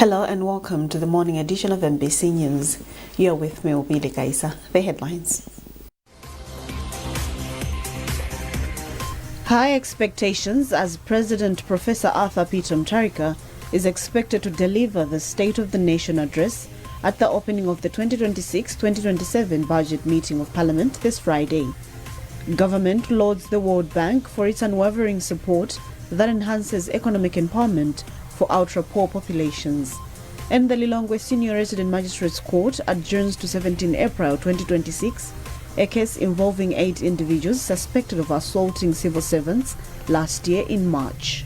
Hello and welcome to the morning edition of MBC News. You're with me, Obile Kaisa. The headlines. High expectations as President Professor Arthur Peter Mutharika is expected to deliver the State of the Nation address at the opening of the 2026-2027 budget meeting of Parliament this Friday. Government lauds the World Bank for its unwavering support that enhances economic empowerment for ultra-poor populations. And the Lilongwe Senior Resident Magistrates Court adjourns to 17 April 2026 a case involving 8 individuals suspected of assaulting civil servants last year in March.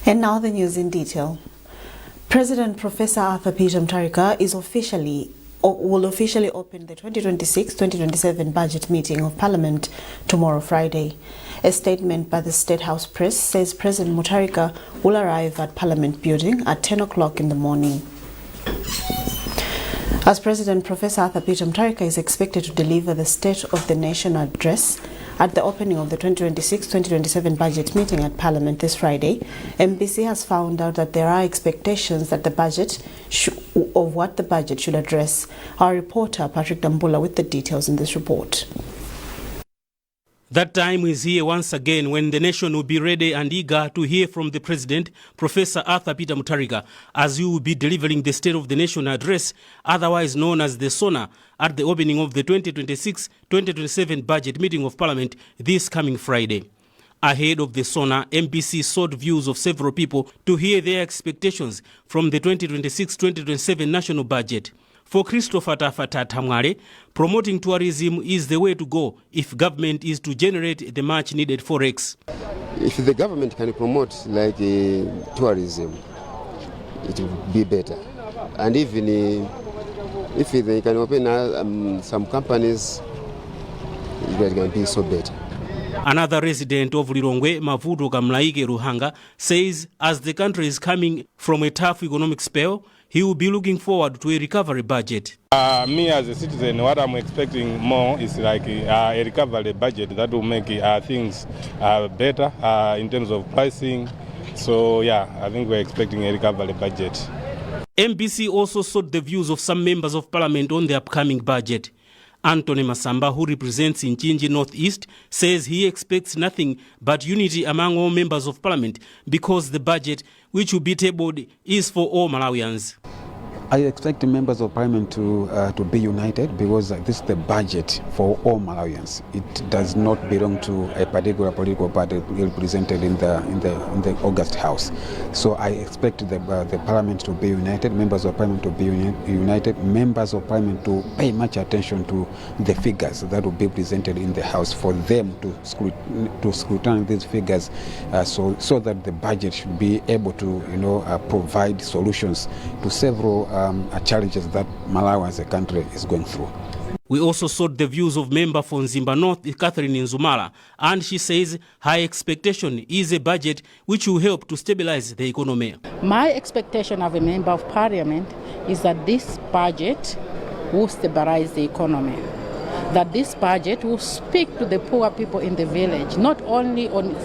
And now the news in detail. President Professor Arthur Peter Mutharika will officially open the 2026-2027 budget meeting of Parliament tomorrow, Friday. A statement by the State House Press says President Mutharika will arrive at Parliament building at 10 o'clock in the morning. As President Professor Arthur Peter Mutharika is expected to deliver the State of the Nation address at the opening of the 2026-2027 budget meeting at Parliament this Friday, MBC has found out that there are expectations that what the budget should address. Our reporter Patrick Dambula with the details in this report. That time is here once again when the nation will be ready and eager to hear from the President, Professor Arthur Peter Mutharika, as he will be delivering the State of the Nation address, otherwise known as the SONA, at the opening of the 2026-2027 budget meeting of Parliament this coming Friday. Ahead of the SONA, MBC sought views of several people to hear their expectations from the 2026-2027 national budget. For Christopher Tafatata, promoting tourism is the way to go if government is to generate the much needed forex. If the government can promote tourism, it will be better. And even if they can open some companies, it can be so better. Another resident of Lilongwe, Mavuto Kamlaike Ruhanga, says as the country is coming from a tough economic spell, he will be looking forward to a recovery budget. Me as a citizen, what I'm expecting more is a recovery budget that will make things better in terms of pricing. So yeah, I think we're expecting a recovery budget. MBC also sought the views of some members of Parliament on the upcoming budget. Anthony Masamba, who represents Nchinji Northeast, says he expects nothing but unity among all members of Parliament because the budget which will be tabled is for all Malawians. I expect the members of Parliament to be united because this is the budget for all Malawians. It does not belong to a particular political party represented in the August House. So I expect the Parliament to be united, members of Parliament to be united, members of Parliament to pay much attention to the figures that will be presented in the House, for them to scrutinize these figures so that the budget should be able to provide solutions to several challenges that Malawi as a country is going through. We also sought the views of member for Nzimba North, Catherine Nzumala, and she says her expectation is a budget which will help to stabilize the economy. My expectation of a member of Parliament is that this budget will stabilize the economy, that this budget will speak to the poor people in the village, not only on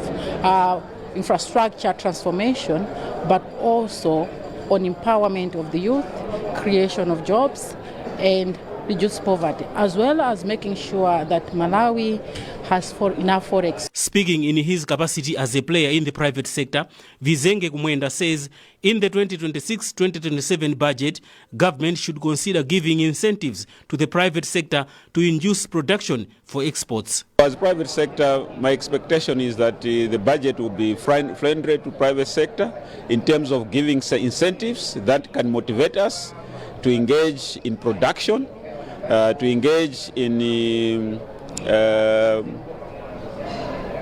infrastructure transformation, but also on empowerment of the youth, creation of jobs, and reduce poverty, as well as making sure that Malawi has enough forex. Speaking in his capacity as a player in the private sector, Vizenge Kumwenda says in the 2026-2027 budget, government should consider giving incentives to the private sector to induce production for exports. As private sector, my expectation is that the budget will be friendly to private sector in terms of giving incentives that can motivate us to engage in production, to engage in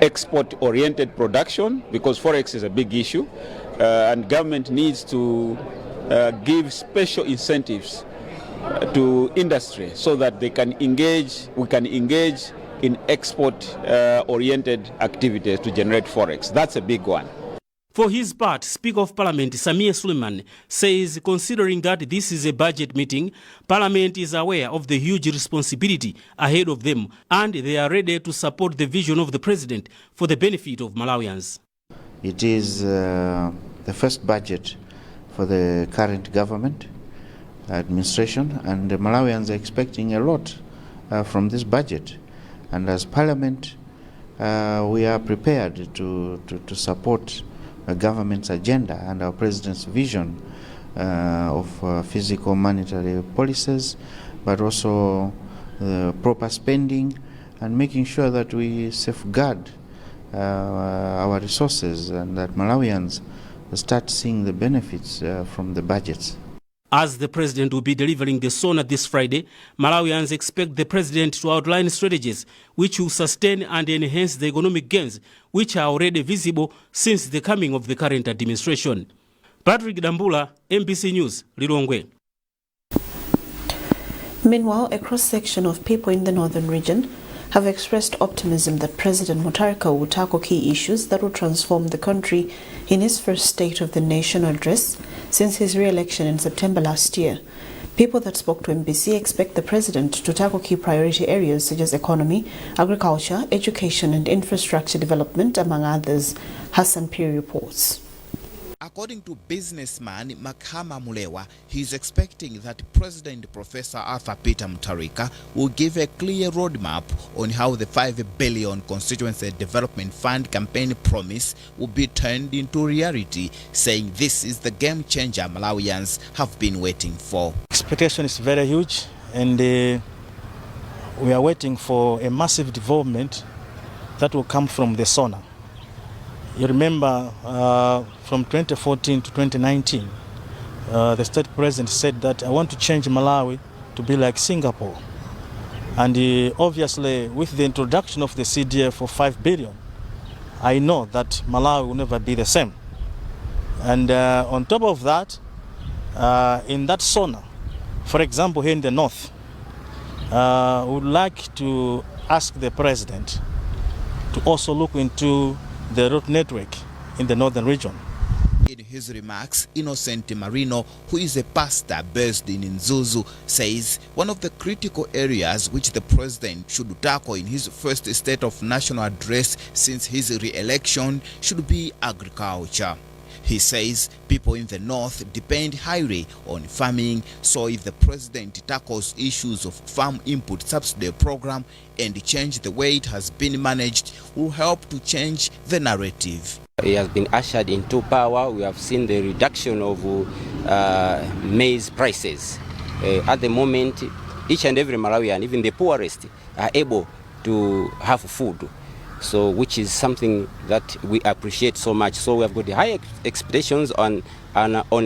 export-oriented production, because forex is a big issue, and government needs to give special incentives to industry so that we can engage in export-oriented activities to generate forex. That's a big one. For his part, Speaker of Parliament Samia Suleiman says considering that this is a budget meeting, Parliament is aware of the huge responsibility ahead of them and they are ready to support the vision of the President for the benefit of Malawians. It is the first budget for the current government administration, and the Malawians are expecting a lot from this budget. And as Parliament, we are prepared to support the government's agenda and our President's vision of physical monetary policies, but also proper spending and making sure that we safeguard our resources and that Malawians start seeing the benefits from the budgets. As the President will be delivering the SONA this Friday, Malawians expect the President to outline strategies which will sustain and enhance the economic gains which are already visible since the coming of the current administration. Patrick Dambula, MBC News, Lilongwe. Meanwhile, a cross-section of people in the northern region have expressed optimism that President Mutharika will tackle key issues that will transform the country in his first State of the Nation address since his re-election in September last year. People that spoke to MBC expect the President to tackle key priority areas such as economy, agriculture, education and infrastructure development, among others. Hassan Piri reports. According to businessman Makhama Mulewa, he is expecting that President Professor Arthur Peter Mutharika will give a clear roadmap on how the 5 billion Constituency Development Fund campaign promise will be turned into reality, saying this is the game changer Malawians have been waiting for. Expectation is very huge, and we are waiting for a massive development that will come from the SONA. You remember from 2014 to 2019, the state president said that I want to change Malawi to be like Singapore. And obviously, with the introduction of the CDF for 5 billion, I know that Malawi will never be the same. And on top of that, in that SONA, for example, here in the north, we would like to ask the president to also look into the road network in the northern region. In his remarks, Innocent Marino, who is a pastor based in Nzuzu, says one of the critical areas which the president should tackle in his first State of National address since his re-election should be agriculture. He says people in the north depend highly on farming, so if the president tackles issues of farm input subsidy program and change the way it has been managed, will help to change the narrative. He has been ushered into power. We have seen the reduction of maize prices. At the moment, each and every Malawian, even the poorest, are able to have food. So, which is something that we appreciate so much. So we have got high expectations on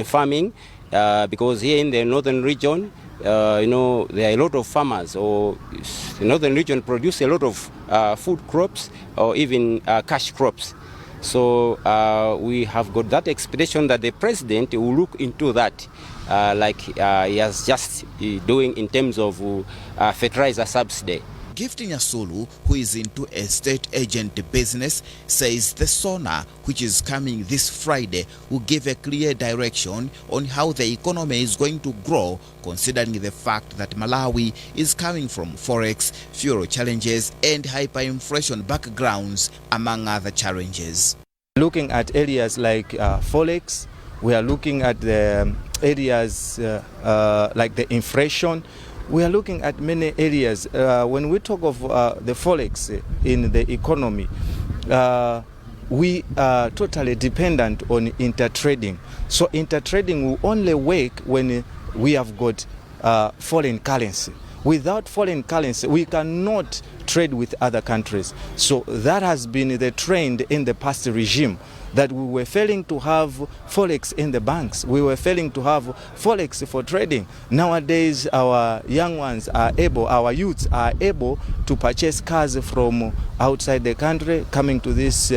farming, because here in the northern region, there are a lot of farmers, or the northern region produce a lot of food crops or even cash crops. So we have got that expectation that the president will look into that, like he has just doing in terms of fertilizer subsidy. Gifting Asulu, who is into a state agent business, says the SONA, which is coming this Friday, will give a clear direction on how the economy is going to grow, considering the fact that Malawi is coming from forex, fuel challenges and hyperinflation backgrounds, among other challenges. Looking at areas like forex, we are looking at the areas like the inflation. We are looking at many areas. When we talk of the forex in the economy, we are totally dependent on intertrading. So intertrading will only work when we have got foreign currency. Without foreign currency, we cannot trade with other countries. So that has been the trend in the past regime, that we were failing to have forex in the banks. We were failing to have forex for trading. Nowadays, our young ones are able, our youths are able to purchase cars from outside the country, coming to this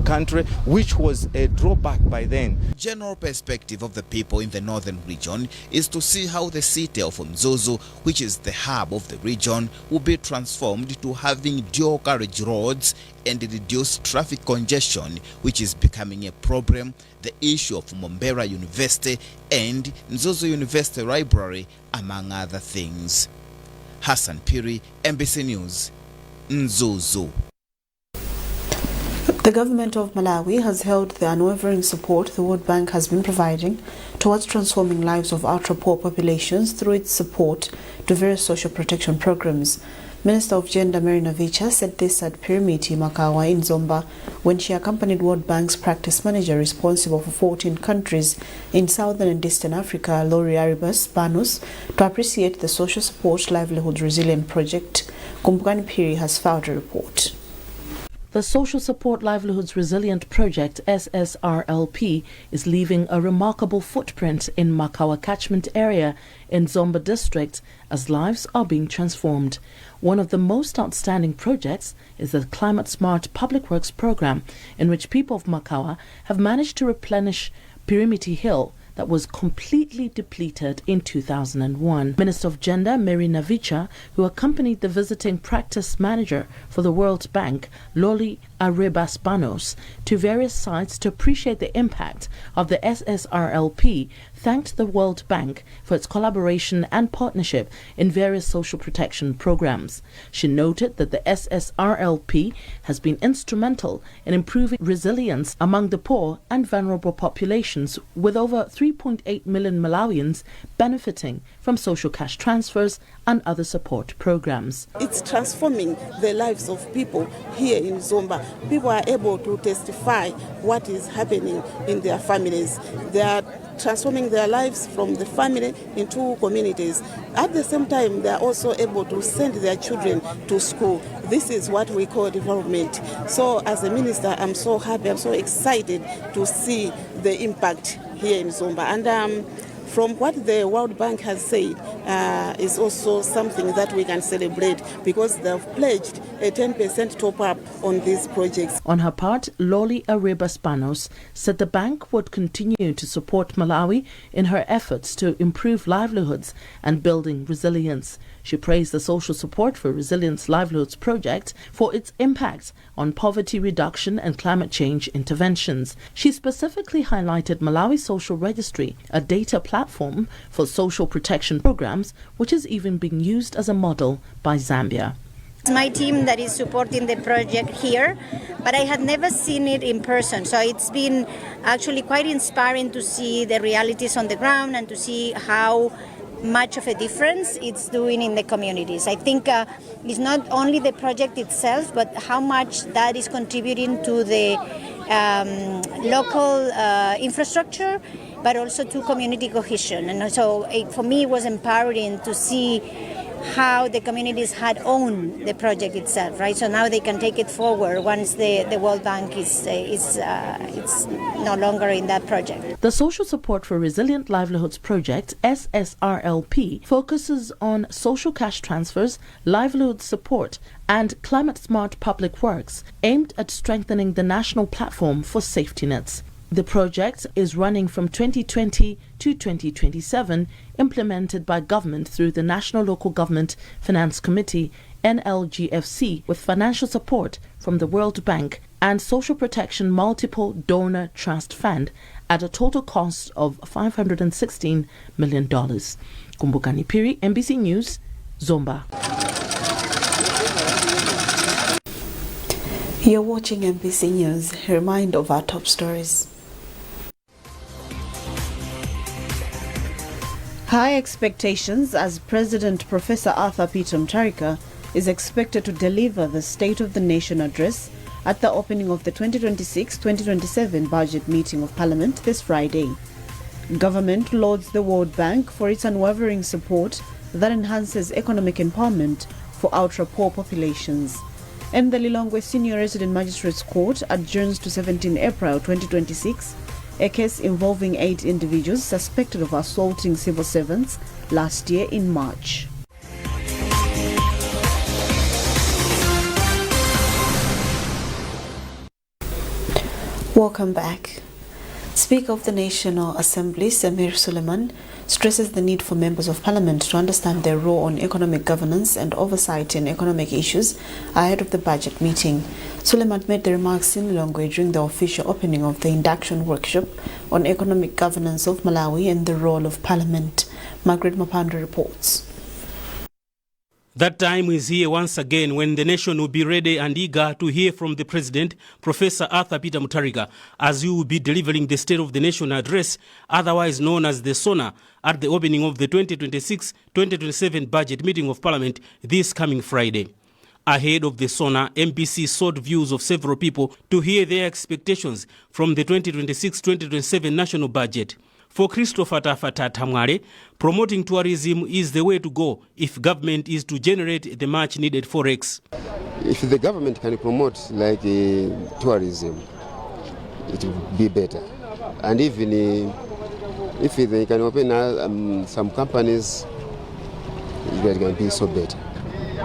country, which was a drawback by then. General perspective of the people in the northern region is to see how the city of Mzuzu, which is the hub of the region, will be transformed to having dual carriage roads and reduce traffic congestion, which is becoming a problem, the issue of Mombera University and Nzuzu University Library, among other things. Hassan Piri, MBC News, Nzuzu. The government of Malawi has held the unwavering support the World Bank has been providing towards transforming lives of ultra-poor populations through its support to various social protection programs. Minister of Gender Mary Navicha said this at Pirimiti Makawa in Zomba when she accompanied World Bank's practice manager responsible for 14 countries in Southern and Eastern Africa, Lori Aribas Banus, to appreciate the Social Support Livelihood Resilient Project. Kumbukani Piri has filed a report. The Social Support Livelihoods Resilient Project, SSRLP, is leaving a remarkable footprint in Makawa catchment area in Zomba district as lives are being transformed. One of the most outstanding projects is the Climate Smart Public Works program, in which people of Makawa have managed to replenish Pirimiti Hill that was completely depleted in 2001. Minister of Gender Mary Navicha, who accompanied the visiting practice manager for the World Bank, Loli Arebas Banos, to various sites to appreciate the impact of the SSRLP, thanked the World Bank for its collaboration and partnership in various social protection programs. She noted that the SSRLP has been instrumental in improving resilience among the poor and vulnerable populations, with over 3.8 million Malawians benefiting from social cash transfers and other support programs. It's transforming the lives of people here in Zomba. People are able to testify what is happening in their families. They are transforming their lives from the family into communities. At the same time, they are also able to send their children to school. This is what we call development. So as a minister, I'm so happy, I'm so excited to see the impact here in Zomba. And from what the World Bank has said is also something that we can celebrate, because they've pledged a 10% top-up on these projects. On her part, Loli Arebas Banos said the bank would continue to support Malawi in her efforts to improve livelihoods and building resilience. She praised the Social Support for Resilience Livelihoods project for its impact on poverty reduction and climate change interventions. She specifically highlighted Malawi Social Registry, a data platform for social protection programs, which is even being used as a model by Zambia. It's my team that is supporting the project here, but I had never seen it in person. So it's been actually quite inspiring to see the realities on the ground and to see how much of a difference it's doing in the communities. I think it's not only the project itself, but how much that is contributing to the local infrastructure, but also to community cohesion. And so for me it was empowering to see how the communities had owned the project itself, right? So now they can take it forward once the World Bank is no longer in that project. The Social Support for Resilient Livelihoods project, SSRLP, focuses on social cash transfers, livelihood support, and climate smart public works, aimed at strengthening the national platform for safety nets. The project is running from 2020 to 2027, implemented by government through the National Local Government Finance Committee, NLGFC, with financial support from the World Bank and Social Protection Multiple Donor Trust Fund at a total cost of $516 million. Kumbukani Piri, MBC News, Zomba. You're watching MBC News. A reminder of our top stories. High expectations as President Professor Arthur Peter Mutharika is expected to deliver the State of the Nation address at the opening of the 2026-2027 budget meeting of Parliament this Friday. Government lauds the World Bank for its unwavering support that enhances economic empowerment for ultra-poor populations. And the Lilongwe Senior Resident Magistrates Court adjourns to 17 April 2026 a case involving 8 individuals suspected of assaulting civil servants last year in March. Welcome back. Speaker of the National Assembly, Samir Suleiman, stresses the need for members of parliament to understand their role on economic governance and oversight in economic issues ahead of the budget meeting. Suleiman made the remarks in Lilongwe during the official opening of the induction workshop on economic governance of Malawi and the role of parliament. Margaret Mapando reports. That time is here once again when the nation will be ready and eager to hear from the President, Professor Arthur Peter Mutharika, as he will be delivering the State of the Nation address, otherwise known as the SONA, at the opening of the 2026-2027 budget meeting of Parliament this coming Friday. Ahead of the SONA, MPC sought views of several people to hear their expectations from the 2026-2027 national budget. For Christopher Tafata Tamwale, promoting tourism is the way to go if government is to generate the much needed forex. If the government can promote tourism, it will be better. And even if they can open some companies, that can be so better.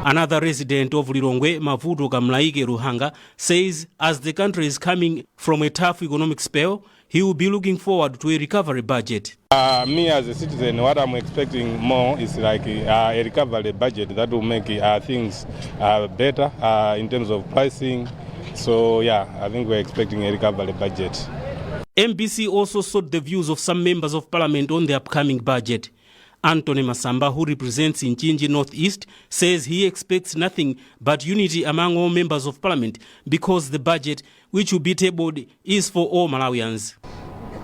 Another resident of Lilongwe, Mavuto Kamlaike Ruhanga, says as the country is coming from a tough economic spell, he will be looking forward to a recovery budget. Me as a citizen, what I'm expecting more is a recovery budget that will make things better in terms of pricing. So yeah, I think we're expecting a recovery budget. MPC also sought the views of some members of parliament on the upcoming budget. Anthony Masamba, who represents Nchinji Northeast, says he expects nothing but unity among all members of parliament because the budget, which will be tabled, is for all Malawians.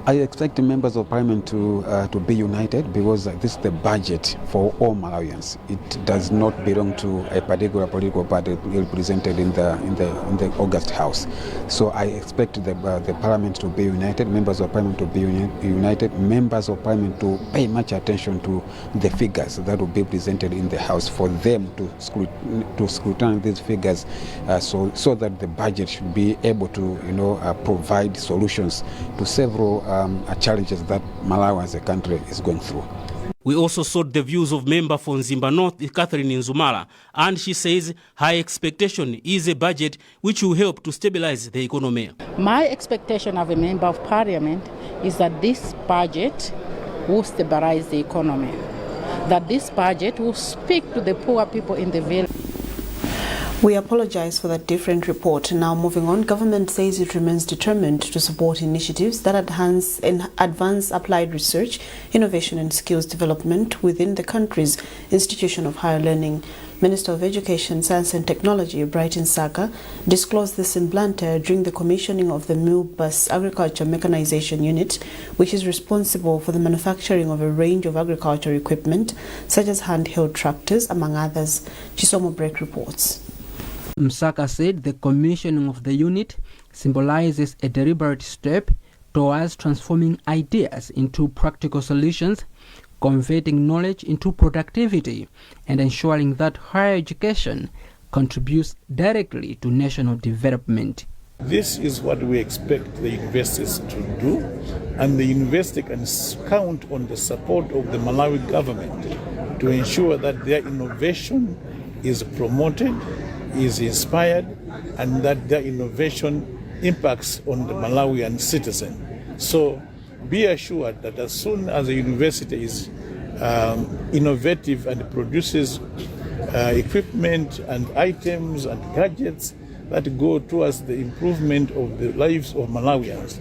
I expect members of parliament to be united because this is the budget for all Malawians. It does not belong to a particular political party represented in the August House. So I expect the parliament to be united, members of parliament to be united, members of parliament to pay much attention to the figures that will be presented in the House, for them to scrutinize these figures so that the budget should be able to provide solutions to several challenges that Malawi as a country is going through. We also sought the views of member for Nzimba North, Catherine Nzumala, and she says her expectation is a budget which will help to stabilize the economy. My expectation of a member of parliament is that this budget will stabilize the economy, that this budget will speak to the poor people in the village. We apologize for that different report. Now moving on, government says it remains determined to support initiatives that advance applied research, innovation and skills development within the country's institution of higher learning. Minister of Education, Science and Technology, Brighton Saka, disclosed this in Blantyre during the commissioning of the Milbus Agriculture Mechanization Unit, which is responsible for the manufacturing of a range of agricultural equipment, such as handheld tractors, among others. Chisomo Break reports. Msaka said the commissioning of the unit symbolizes a deliberate step towards transforming ideas into practical solutions, converting knowledge into productivity, and ensuring that higher education contributes directly to national development. This is what we expect the universities to do, and the university can count on the support of the Malawi government to ensure that their innovation is promoted, is inspired, and that their innovation impacts on the Malawian citizen. So be assured that as soon as a university is innovative and produces equipment and items and gadgets that go towards the improvement of the lives of Malawians,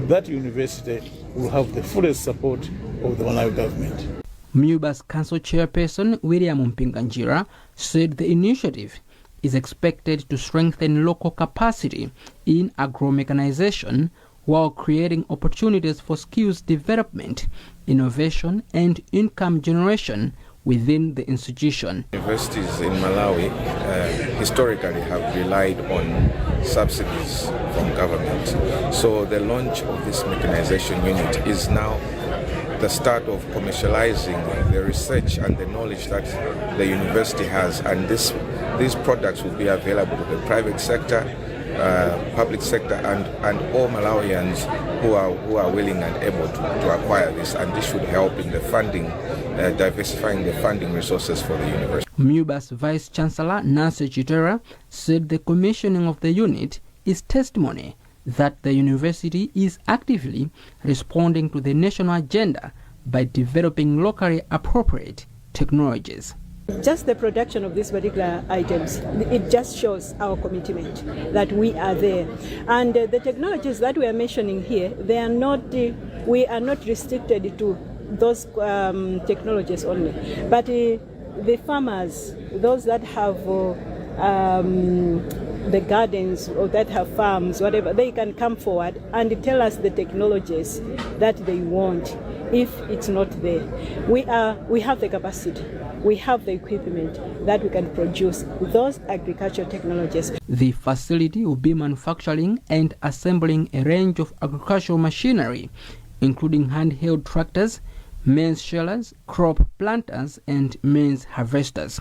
that university will have the fullest support of the Malawi government. Milbus Council Chairperson William Mpinganjira said the initiative is expected to strengthen local capacity in agro-mechanization while creating opportunities for skills development, innovation, and income generation within the institution. Universities in Malawi historically have relied on subsidies from government. So the launch of this mechanization unit is now the start of commercializing the research and the knowledge that the university has, and these products will be available to the private sector, public sector, and all Malawians who are willing and able to acquire this, and this should help in the funding, diversifying the funding resources for the university. Milbus Vice Chancellor Nancy Chitera said the commissioning of the unit is testimony that the university is actively responding to the national agenda by developing locally appropriate technologies. Just the production of these particular items, it just shows our commitment that we are there. And the technologies that we are mentioning here, we are not restricted to those technologies only, but the farmers, those that have the gardens or that have farms, whatever, they can come forward and tell us the technologies that they want. If it's not there, we have the capacity, we have the equipment that we can produce those agricultural technologies. The facility will be manufacturing and assembling a range of agricultural machinery, including handheld tractors, maize shellers, crop planters, and maize harvesters.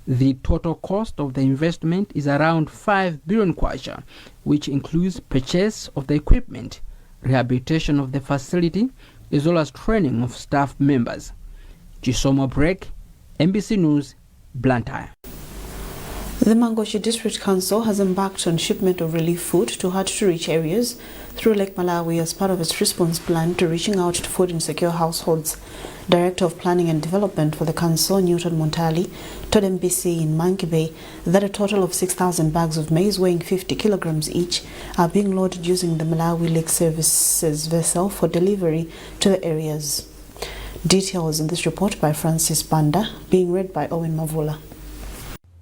The total cost of the investment is around 5 billion kwacha, which includes purchase of the equipment, rehabilitation of the facility, as well as training of staff members. Chisomo Break, MBC News, Blantyre. The Mangochi District Council has embarked on shipment of relief food to hard-to-reach areas through Lake Malawi as part of its response plan to reaching out to food-insecure households. Director of Planning and Development for the Council, Newton Montali, told MBC in Monkey Bay that a total of 6,000 bags of maize weighing 50 kilograms each are being loaded using the Malawi Lake Services vessel for delivery to the areas. Details in this report by Francis Banda, being read by Owen Mavula.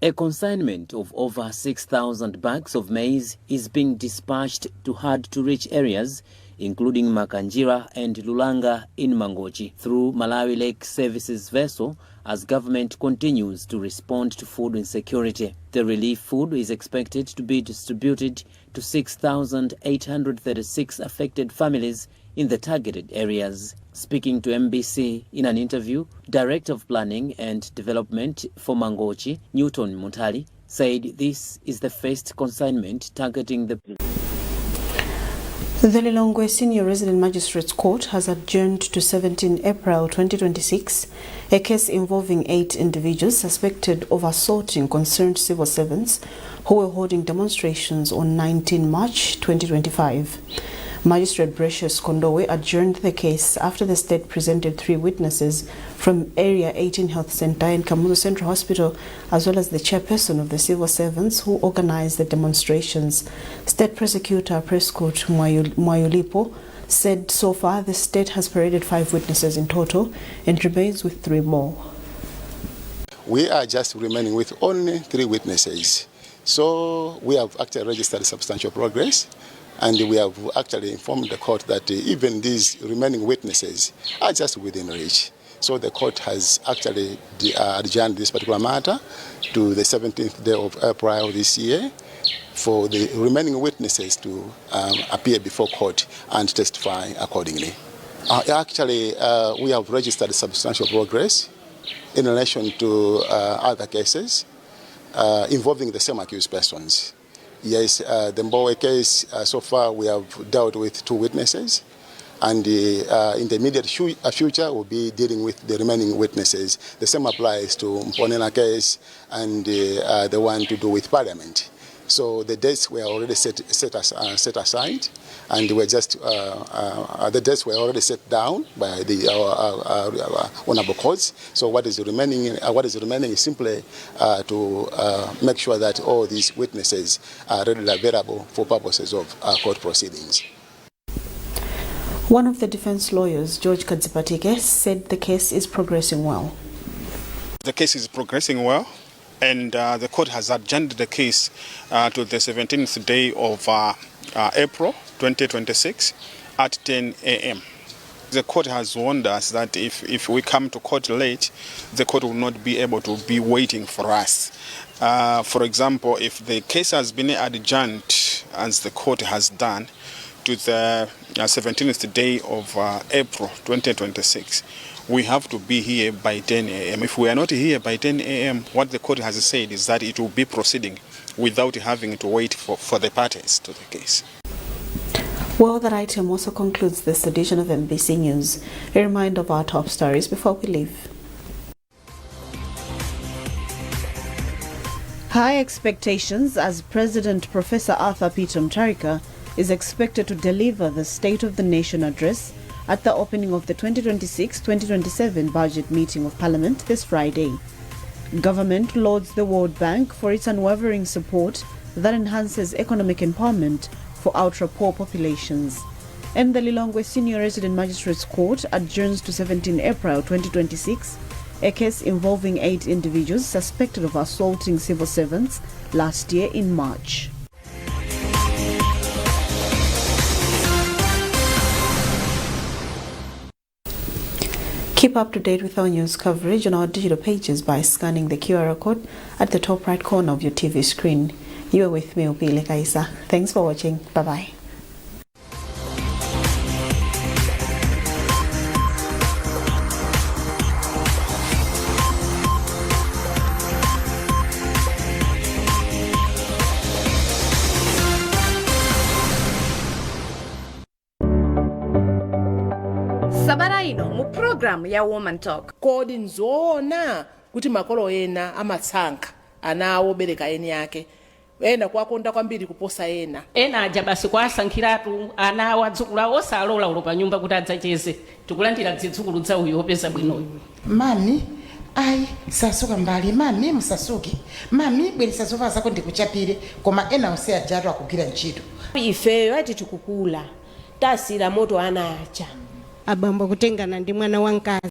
A consignment of over 6,000 bags of maize is being dispatched to hard-to-reach areas, including Makanjira and Lulanga in Mangochi, through Malawi Lake Services vessel as government continues to respond to food insecurity. The relief food is expected to be distributed to 6,836 affected families in the targeted areas. Speaking to MBC in an interview, Director of Planning and Development for Mangochi, Newton Montali, said this is the first consignment targeting the... The Lilongwe Senior Resident Magistrates Court has adjourned to 17 April 2026 a case involving 8 individuals suspected of assaulting concerned civil servants who were holding demonstrations on 19 March 2025. Magistrate Precious Kondowe adjourned the case after the state presented 3 witnesses from Area 18 Health Center and Kamuzu Central Hospital, as well as the chairperson of the civil servants who organized the demonstrations. State Prosecutor Prescott Mwayulipo said so far the state has paraded 5 witnesses in total and remains with 3 more. We are just remaining with only 3 witnesses. So we have actually registered substantial progress. And we have actually informed the court that even these remaining witnesses are just within reach. So the court has actually adjourned this particular matter to the 17th day of April this year for the remaining witnesses to appear before court and testify accordingly. We have registered substantial progress in relation to other cases involving the same accused persons. Yes, the Mbowe case, so far we have dealt with 2 witnesses, and in the immediate future we'll be dealing with the remaining witnesses. The same applies to Mponela case and the one to do with Parliament. So the dates were already set aside, and we're just the dates were already set down by the honorable courts. So what is remaining is simply to make sure that all these witnesses are readily available for purposes of court proceedings. One of the defense lawyers, George Kadzipatike, said the case is progressing well. The case is progressing well, and the court has adjourned the case to the 17th day of April 2026 at 10 a.m. The court has warned us that if we come to court late, the court will not be able to be waiting for us. For example, if the case has been adjourned, as the court has done, to the 17th day of April 2026, we have to be here by 10 a.m. If we are not here by 10 a.m., what the court has said is that it will be proceeding without having to wait for the parties to the case. Well, that item also concludes this edition of MBC News. A reminder of our top stories before we leave. High expectations as President Professor Arthur Peter Mutharika is expected to deliver the State of the Nation address at the opening of the 2026-2027 budget meeting of Parliament this Friday. Government lauds the World Bank for its unwavering support that enhances economic empowerment for ultra-poor populations. And the Lilongwe Senior Resident Magistrates Court adjourns to 17 April 2026 a case involving 8 individuals suspected of assaulting civil servants last year in March. Keep up to date with our news coverage on our digital pages by scanning the QR code at the top right corner of your TV screen. You are with me, Upile Kaisa. Thanks for watching. Bye-bye. Sabara ino mu program ya Woman Talk. Kodi nzoona kuti makolo ena amatsankha ana awo bereka eni yake ena kwakonda kwambiri kuposa ena aja basi kwasankhiratu ana awo adzukulu osalola ulo pa nyumba kuti adzacheze tikulandira zidzukulu za uyo opeza bwinoyo. Mami ai sasuka mbali mami musasuke mami bweresa zovala zako ndikuchapire koma ena onse ajatu akugwira ntchito ifeyo ati tikukula tasira moto ana acha abambo kutengana ndi mwana wankazi